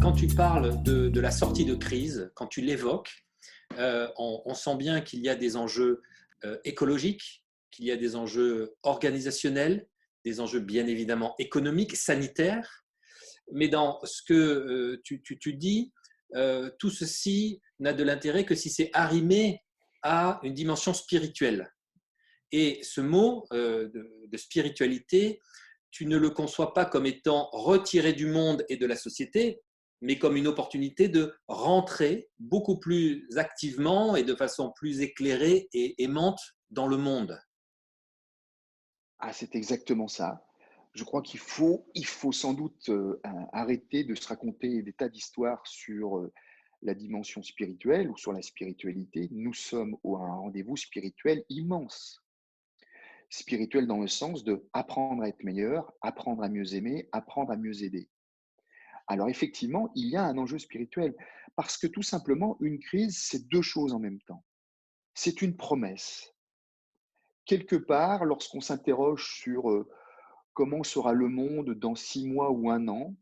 Quand tu parles de la sortie de crise, quand tu l'évoques, on sent bien qu'il y a des enjeux écologiques, qu'il y a des enjeux organisationnels, des enjeux bien évidemment économiques, sanitaires, mais dans ce que tu dis, tout ceci n'a de l'intérêt que si c'est arrimé à une dimension spirituelle. Et ce mot de spiritualité, tu ne le conçois pas comme étant retiré du monde et de la société, mais comme une opportunité de rentrer beaucoup plus activement et de façon plus éclairée et aimante dans le monde. Ah, c'est exactement ça. Je crois qu'il faut sans doute arrêter de se raconter des tas d'histoires sur la dimension spirituelle ou sur la spiritualité. Nous sommes à un rendez-vous spirituel immense. Spirituel dans le sens de apprendre à être meilleur, apprendre à mieux aimer, apprendre à mieux aider. Alors effectivement, il y a un enjeu spirituel parce que tout simplement, une crise, c'est deux choses en même temps. C'est une promesse. Quelque part, lorsqu'on s'interroge sur comment sera le monde dans 6 mois ou un an,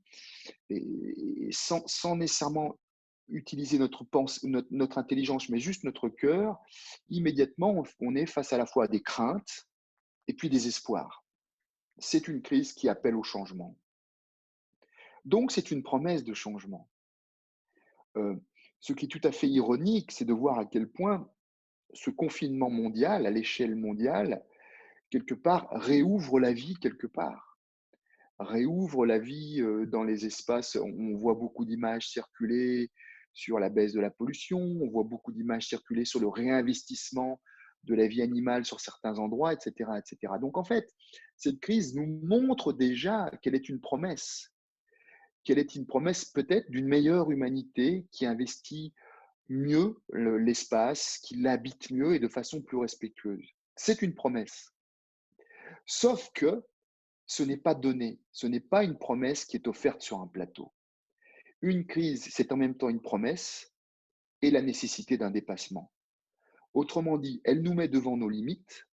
et sans nécessairement utiliser notre intelligence, mais juste notre cœur, immédiatement, on est face à la fois à des craintes et puis des espoirs. C'est une crise qui appelle au changement. Donc, c'est une promesse de changement. Euh, Ce qui est tout à fait ironique, c'est de voir à quel point ce confinement mondial, à l'échelle mondiale, quelque part, réouvre la vie quelque part. Réouvre la vie dans les espaces. On voit beaucoup d'images circuler sur la baisse de la pollution, on voit beaucoup d'images circuler sur le réinvestissement de la vie animale sur certains endroits, etc., etc. Donc en fait, cette crise nous montre déjà qu'elle est une promesse peut-être d'une meilleure humanité qui investit mieux l'espace, qui l'habite mieux et de façon plus respectueuse. C'est une promesse. Sauf que ce n'est pas donné, ce n'est pas une promesse qui est offerte sur un plateau. Une crise, c'est en même temps une promesse et la nécessité d'un dépassement. Autrement dit, elle nous met devant nos limites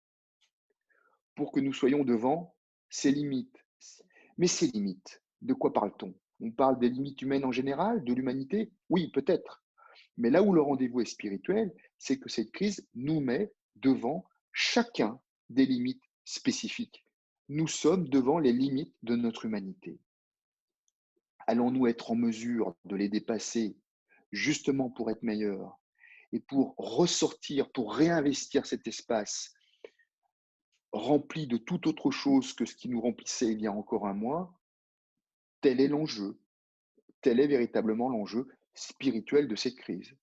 pour que nous soyons devant ses limites. Mais ces limites, de quoi parle-t-on? On parle des limites humaines en général, de l'humanité? Oui, peut-être. Mais là où le rendez-vous est spirituel, c'est que cette crise nous met devant chacun des limites spécifiques. Nous sommes devant les limites de notre humanité. Allons-nous être en mesure de les dépasser justement pour être meilleurs et pour ressortir, pour réinvestir cet espace rempli de toute autre chose que ce qui nous remplissait il y a encore un mois? Tel est l'enjeu, tel est véritablement l'enjeu spirituel de cette crise.